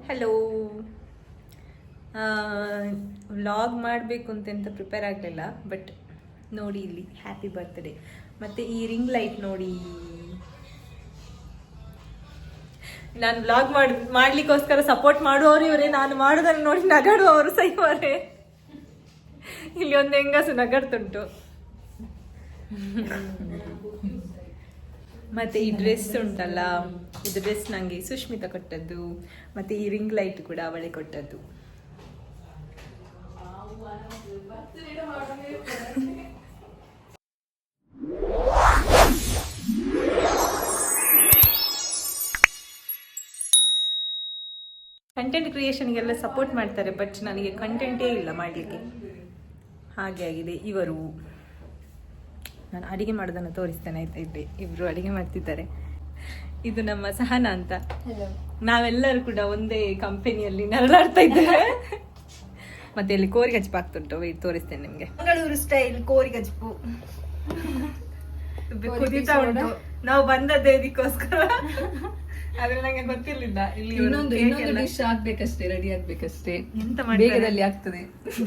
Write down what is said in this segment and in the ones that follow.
Hello. Vlog ಮಾಡಬೇಕು ಅಂತ prepare ಆಗಲಿಲ್ಲ, ಬಟ್ ನೋಡಿ ಇಲ್ಲಿ ಹ್ಯಾಪಿ ಬರ್ತ್ಡೇ. ಮತ್ತು ಈ ರಿಂಗ್ ಲೈಟ್ ನೋಡಿ, ನಾನು ವ್ಲಾಗ್ ಮಾಡ್ಲಿಕ್ಕೋಸ್ಕರ ಸಪೋರ್ಟ್ ಮಾಡುವವರು ಇವರೇ, ನಾನು ಮಾಡೋದನ್ನು ನೋಡಿ ನಗಾಡುವವರು ಸೈವರೇ. ಇಲ್ಲಿ ಒಂದು ಹೆಂಗಸು ನಗಾಡ್ತುಂಟು. ಮತ್ತು ಈ ಡ್ರೆಸ್ ಉಂಟಲ್ಲ, ಇದು ಡ್ರೆಸ್ ನನಗೆ ಸುಷ್ಮಿತಾ ಕೊಟ್ಟದ್ದು, ಮತ್ತು ಈ ರಿಂಗ್ ಲೈಟ್ ಕೂಡ ಅವಳೇ ಕೊಟ್ಟದ್ದು. ಕಂಟೆಂಟ್ ಕ್ರಿಯೇಷನ್ಗೆಲ್ಲ ಸಪೋರ್ಟ್ ಮಾಡ್ತಾರೆ, ಬಟ್ ನನಗೆ ಕಂಟೆಂಟೇ ಇಲ್ಲ ಮಾಡಲಿಕ್ಕೆ. ಹಾಗೆ ಆಗಿದೆ. ಇವರು, ನಾನು ಅಡಿಗೆ ಮಾಡೋದನ್ನು ತೋರಿಸ್ತೇನೆ ಆಯ್ತಾ. ಇಬ್ರು ಅಡಿಗೆ ಮಾಡ್ತಿದ್ದಾರೆ. ಇದು ನಮ್ಮ ಸಹನಾ ಅಂತ. ನಾವೆಲ್ಲರೂ ಕೂಡ ಒಂದೇ ಕಂಪನಿಯಲ್ಲಿ ನರಳಾಡ್ತಾ ಇದ್ದೇವೆ. ಮತ್ತೆ ಇಲ್ಲಿ ಕೋರಿಗಜ್ಪು ಆಗ್ತುಂಟು, ವೇಟ್ ತೋರಿಸ್ತೇನೆ ನಿಮ್ಗೆ. ಮಂಗಳೂರು ಸ್ಟೈಲ್ ಕೋರಿಗಜ್ಪು ಕುದೀತಾ ಉಂಟು. ನಾವು ಬಂದದ್ದೇ ಇದಕ್ಕೋಸ್ಕರ, ಆದ್ರೆ ನಂಗೆ ಗೊತ್ತಿರ್ಲಿಲ್ಲ. ಇಲ್ಲಿ ಇನ್ನೊಂದು ಡಿಶ್ ಆಗ್ಬೇಕಷ್ಟೇ, ರೆಡಿ ಆಗ್ಬೇಕಷ್ಟೇ. ಎಂತ ಮಾಡಿ ಆಗ್ತದೆ.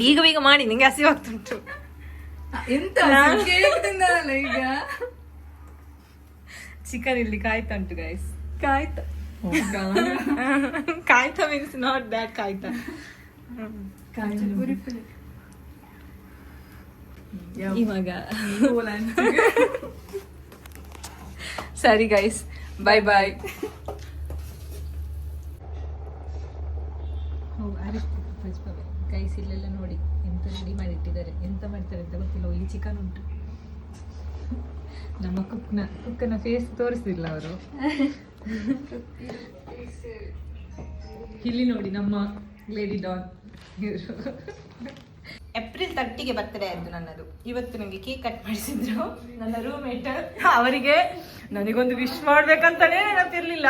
ಬೇಗ ಬೇಗ ಮಾಡಿ, ನಿಂಗೆ ಹಸಿವಾಗ್ತುಂಟು. ಎಂತ ಈಗ ಚಿಕನ್ ಇಲ್ಲಿ ಕಾಯ್ತಾ ಉಂಟು ಗೈಸ್. ಕಾಯ್ತಾ ಕಾಯ್ತಾ ಮೀನ್ಸ್ ನಾಟ್ ಬ್ಯಾಡ್ ಕಾಯ್ತಾ. ಇವಾಗ ಸರಿ ಗೈಸ್, ಬಾಯ್ ಬಾಯ್. ಗೈಸ್ ಇಲ್ಲೆಲ್ಲ ನೋಡಿ ಎಂತ ರೆಡಿ ಮಾಡಿಟ್ಟಿದ್ದಾರೆ. ಎಂತ ಮಾಡ್ತಾರೆ ಅಂತ ಗೊತ್ತಿಲ್ಲ. ಇಲ್ಲಿ ಚಿಕನ್ ಉಂಟು. ನಮ್ಮ ಕುಕ್ಕನ ಫೇಸ್ ತೋರಿಸಿಲ್ಲ ಅವರು. ಇಲ್ಲಿ ನೋಡಿ ನಮ್ಮ ಲೇಡಿ ಡಾನ್. ಏಪ್ರಿಲ್ 30ಗೆ ಬರ್ತಡೇ ಆಯ್ತು ನನ್ನದು. ಇವತ್ತು ನನಗೆ ಕೇಕ್ ಕಟ್ ಮಾಡಿಸಿದ್ರು ನನ್ನ ರೂಮ್ಮೇಟ್. ಅವರಿಗೆ ನನಗೊಂದು ವಿಶ್ ಮಾಡ್ಬೇಕಂತಾನೆ ನೆನಪಿರ್ಲಿಲ್ಲ.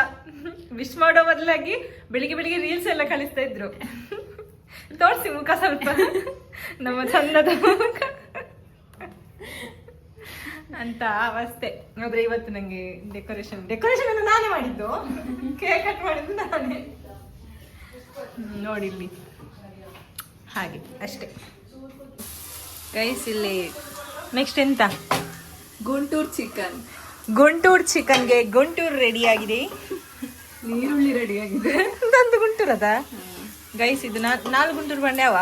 ವಿಶ್ ಮಾಡೋ ಬದಲಾಗಿ ಬೆಳಿಗ್ಗೆ ರೀಲ್ಸ್ ಎಲ್ಲ ಕಳಿಸ್ತಾ ಇದ್ರು. ತೋರಿಸಿ ಮುಖ ಸ್ವಲ್ಪ, ನಮ್ಮ ಚಂದದ ಮುಖ ಅಂತ ಅವಸ್ಥೆ. ಆದ್ರೆ ಇವತ್ತು ನಂಗೆ ಡೆಕೋರೇಷನ್ ಎಲ್ಲ ನಾನೇ ಮಾಡಿದ್ದು, ಕೇಕ್ ಕಟ್ ಮಾಡಿದ್ದು ನಾನೇ. ನೋಡಿಲ್ಲಿ ಹಾಗೆ ಅಷ್ಟೇ ಗೈಸ್. ಇಲ್ಲಿ ನೆಕ್ಸ್ಟ್ ಎಂತ? ಗುಂಟೂರು ಚಿಕನ್ಗೆ ಗುಂಟೂರು ರೆಡಿ ಆಗಿದೆ. ನೀರುಳ್ಳಿ ರೆಡಿ ಆಗಿದೆ. ನಂದು ಗುಂಟೂರು ಅದ ಗೈಸ್. ಇದು 4 ಗುಂಟೂರು ಬಂಡೆ ಅವ.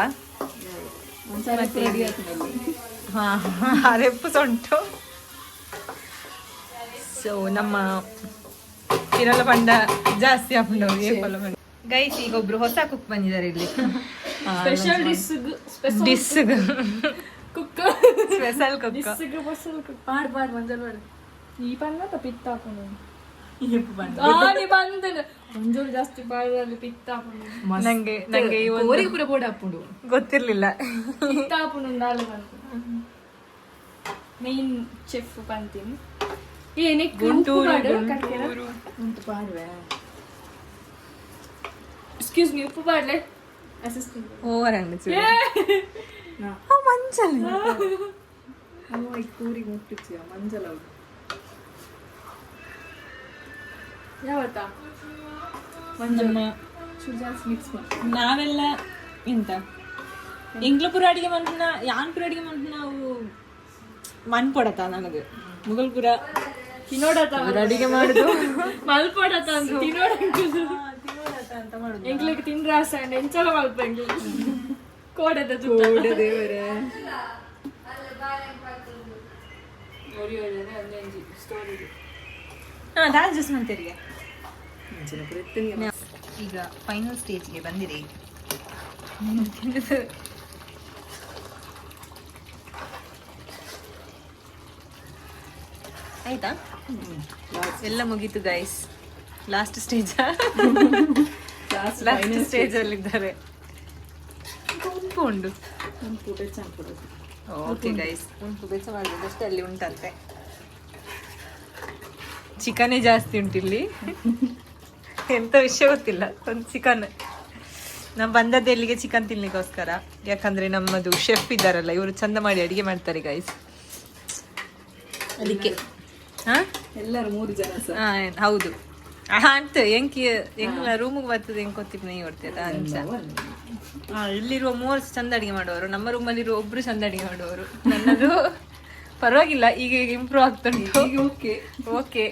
ರೆಪ್ಪು ಸೊಂಟು. ಸೊ ನಮ್ಮ ಕಿರಲ ಬಂಡ ಜಾಸ್ತಿ ಹಾಕೊಂಡವ್ರು ಏಪಲ ಬಂಡ. ಗೈಸ್ ಈಗ ಒಬ್ರು ಹೊಸ ಕುಕ್ ಬಂದಿದ್ದಾರೆ ಇಲ್ಲಿ. ಸ್ಪೆಷಲ್ ಕುಕ್ ಪಾಡ್ ಮಂಜಲ್ ಮಾಡು. ಈ ಪನ್ನ ಪಿತ್ತ ಹಾಕೊಂಡು ಮಂಜೂರು ಜಾಸ್ತಿ ಪಾಡಲ್ಲಿ ಪಿತ್ತ ಹಾಕೊಂಡು ನಂಗೆ ಪೂರ ಬೋಡ ಹಾಕೊಂಡು ಗೊತ್ತಿರ್ಲಿಲ್ಲ. ಪಿತ್ತ ಹಾಕೊಂಡು ದಾಲ್ ಬಂತು. ಮೇನ್ ಚೆಫ್ ಬಂತೀನಿ. ಎಕ್ಸ್ಕ್ಯೂಸ್ ಮೀ, ಉಪ್ಪು ಪಾಡ್ಲೆ ಅಸಿಸ್ಟೆಂಟ್ ಓವರ್ ಮಂಜಲ್ ಕೂರಿಗೆ ಮುಟ್ಟಿಸಿಯ ಮಂಜಲ್ ಅವರು ಯಾವತ್ತ ಮಂಜಮ್ಮ ಮಿಕ್ಸ್ ಮಾಡಿ. ನಾವೆಲ್ಲ ಎಂತ ಎಂಗ್ಲಪುರ ಅಡಿಗೆ ಮಂಟನ ಯಾನ್ಪುರ ಅಡಿಗೆ ಮಂಟನ ನಾವು ಮನ್ ಪಡತ ನನಗೆ ಮುಗಲ್ಪುರ ತಿನ್ನೋಡತ ಅಡಿಗೆ ಮಾಡುದು ಮಲ್ಪಡತ ಅಂತ ಮಾಡುದು. ಎಂಗ್ಲಿಗೆ ತಿಂದ್ರ ಎಂಚಲ ಮಲ್ಪ ಕೋಡದ ದೇವರ ಈಗ ಫೈನಲ್ ಸ್ಟೇಜ್ಗೆ ಬಂದಿದೆ. ಆಯ್ತಾ? ಎಲ್ಲ ಮುಗೀತು ಗೈಸ್. Last stage ಅಲ್ಲಿದ್ದಾರೆ. ಉಂಟು ಓಕೆ ಗೈಸ್, ಉಂಟು ಬೆಚ್ಚ ಮಾಡಬೇಕಷ್ಟೇ. ಅಲ್ಲಿ ಉಂಟಂತೆ. ಚಿಕನೇ ಜಾಸ್ತಿ ಉಂಟು ಇಲ್ಲಿ. ಎಂತ ವಿಷಯ ಗೊತ್ತಿಲ್ಲ, ಒಂದು ಚಿಕನ್. ನಾವು ಬಂದದ್ದು ಎಲ್ಲಿಗೆ ಚಿಕನ್ ತಿನ್ಲಿಕ್ಕೋಸ್ಕರ. ಯಾಕಂದ್ರೆ ನಮ್ಮದು ಶೆಫ್ ಇದ್ದಾರಲ್ಲ, ಇವರು ಚಂದ ಮಾಡಿ ಅಡಿಗೆ ಮಾಡ್ತಾರೆ ಗೈಸ್. ಅದಕ್ಕೆ ಎಲ್ಲರೂ 3 ಜನ ಹೌದು. ಅಂತ ಎಂಕ ರೂಮಿಗೆ ಬರ್ತದೆ ಹೆಂಗೆ ಗೊತ್ತಿತ್ತು ನೀ ಕೊಡ್ತೀರ ಅಂಚ ಇಲ್ಲಿರುವ 3 ಚಂದ ಅಡಿಗೆ ಮಾಡುವವರು, ನಮ್ಮ ರೂಮಲ್ಲಿರುವ ಒಬ್ರು ಚಂದ ಅಡಿಗೆ ಮಾಡುವವರು. ನನ್ನದು ಪರವಾಗಿಲ್ಲ, ಈಗ ಇಂಪ್ರೂವ್ ಆಗ್ತುಂಟು. ಓಕೆ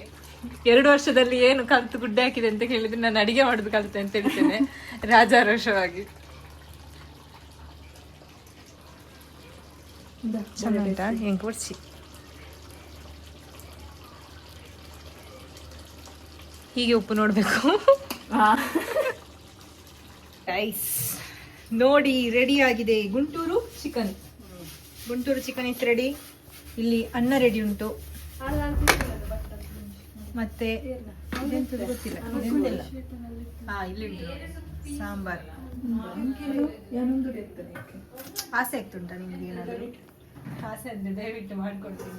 2 ವರ್ಷದಲ್ಲಿ ಏನು ಕಲ್ತು ಗುಡ್ಡೆ ಹಾಕಿದೆ ಅಂತ ಕೇಳಿದ್ರೆ ನಾನು ಅಡಿಗೆ ಮಾಡೋದು ಕಲಿತೆ ಅಂತ ಹೇಳ್ತೇನೆ ರಾಜಾರೋಷವಾಗಿ. ಚಂದ ಹೆಂಗೆ ಕೊಡ್ಸಿ ಹೀಗೆ ಉಪ್ಪು ನೋಡಬೇಕು. ರೈಸ್ ನೋಡಿ ರೆಡಿ ಆಗಿದೆ. Guntur chicken is ready. ಇಲ್ಲಿ ಅನ್ನ ರೆಡಿ ಉಂಟು, ಮತ್ತೆ ಗೊತ್ತಿಲ್ಲ ಇಲ್ಲಿ ಉಂಟು ಸಾಂಬಾರ್. ಆಸೆ ಆಗ್ತುಂಟ ನಿಮ್ಗೆ ಏನಾದರೂ? ಆಸೆ ಅಂದ್ರೆ ದಯವಿಟ್ಟು ಮಾಡ್ಕೊಡ್ತೀನಿ.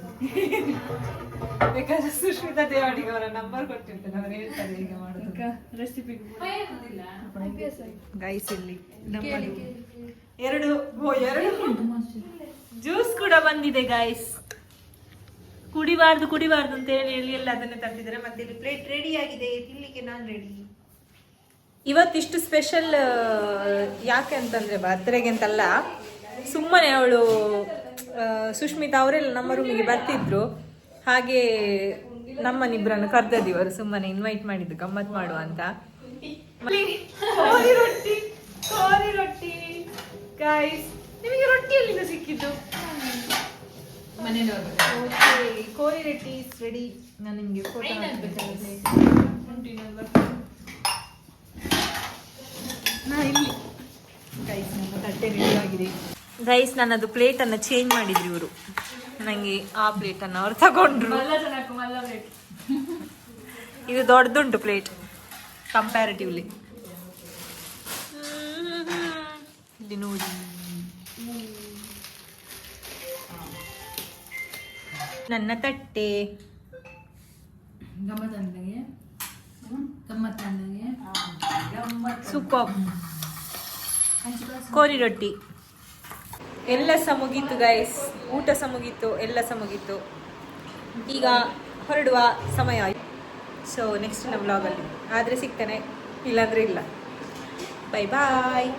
ಬೇಕಾದ್ರೆ ಸುಶ್ಮಿತಾ ದೇವಾಡಿಗೆ ಅವರ ನಂಬರ್ ಕೊಟ್ಟಿರ್ತೇನೆ, ಅವ್ರು ಹೇಳ್ತಾರೆ ಈಗ ಮಾಡೋದು ರೆಸಿಪಿ. ಗೈಸ್ ಇಲ್ಲಿ ನಮ್ಮಲ್ಲಿ 2 ಜ್ಯೂಸ್ ಕೂಡ ಬಂದಿದೆ ಗೈಸ್. ಕುಡಿಬಾರ್ದು ಅಂತ ಹೇಳಿ ಎಲ್ಲ ಅದನ್ನೇ ತಂದಿದ್ದಾರೆ. ಮತ್ತೆ ಇಲ್ಲಿ ಪ್ಲೇಟ್ ರೆಡಿ ಆಗಿದೆ, ತಿನ್ಲಿಕ್ಕೆ ನಾನು ರೆಡಿ. ಇವತ್ತಿಷ್ಟು ಸ್ಪೆಷಲ್ ಯಾಕೆ ಅಂತಂದ್ರೆ ಬರ್ತ್ಡೇಗೆ ಅಂತಲ್ಲ, ಸುಮ್ಮನೆ ಅವಳು ಸುಷ್ಮಿತಾ ಅವರೆಲ್ಲ ನಮ್ಮ ರೂಮಿಗೆ ಬರ್ತಿದ್ರು, ಹಾಗೆ ನಮ್ಮನಿಬ್ರನ್ನು ಕರ್ದದಿವರು ಸುಮ್ಮನೆ ಇನ್ವೈಟ್ ಮಾಡಿದ್ದು ಗಮ್ಮತ್ ಮಾಡುವ ಅಂತ. ಕೋರಿ ರೊಟ್ಟಿ ಗೈಸ್, ನಿಮಗೆ ರೊಟ್ಟಿ ಎಲ್ಲಿಂದ ಸಿಕ್ಕಿದ್ದು? ಕೋರಿ ರೊಟ್ಟಿ ರೆಡಿ. ನಾನು ನಿಮಗೆ ಫೋಟೋ ಇಲ್ಲಿ ಗೈಸ್ ನನ್ನ ತಟ್ಟೆ ರೆಡಿ ಆಗಿದೆ. ಗೈಸ್ ನನ್ನದು ಪ್ಲೇಟನ್ನು ಚೇಂಜ್ ಮಾಡಿದ್ರು ಇವರು, ನನಗೆ ಆ ಪ್ಲೇಟನ್ನು ಅವ್ರು ತಗೊಂಡ್ರು. ಇದು ದೊಡ್ಡದುಂಟು ಪ್ಲೇಟ್ ಕಂಪ್ಯಾರಿಟಿವ್ಲಿ. ಇಲ್ಲಿ ನೋಡಿ ನನ್ನ ತಟ್ಟೆ. ಸೂಪರ್ ಕೋರಿ ರೊಟ್ಟಿ. ಎಲ್ಲ ಸಹ ಮುಗೀತು ಗೈಸ್, ಊಟ ಸಹ ಮುಗೀತು, ಎಲ್ಲ ಸಹ ಮುಗೀತು. ಈಗ ಹೊರಡುವ ಸಮಯ ಆಯಿತು. ಸೊ ನೆಕ್ಸ್ಟ್ ನಮ್ಮ ವ್ಲಾಗಲ್ಲಿ ಆದರೆ ಸಿಗ್ತೇನೆ, ಇಲ್ಲಾಂದರೆ ಇಲ್ಲ. ಬೈ ಬಾಯ್.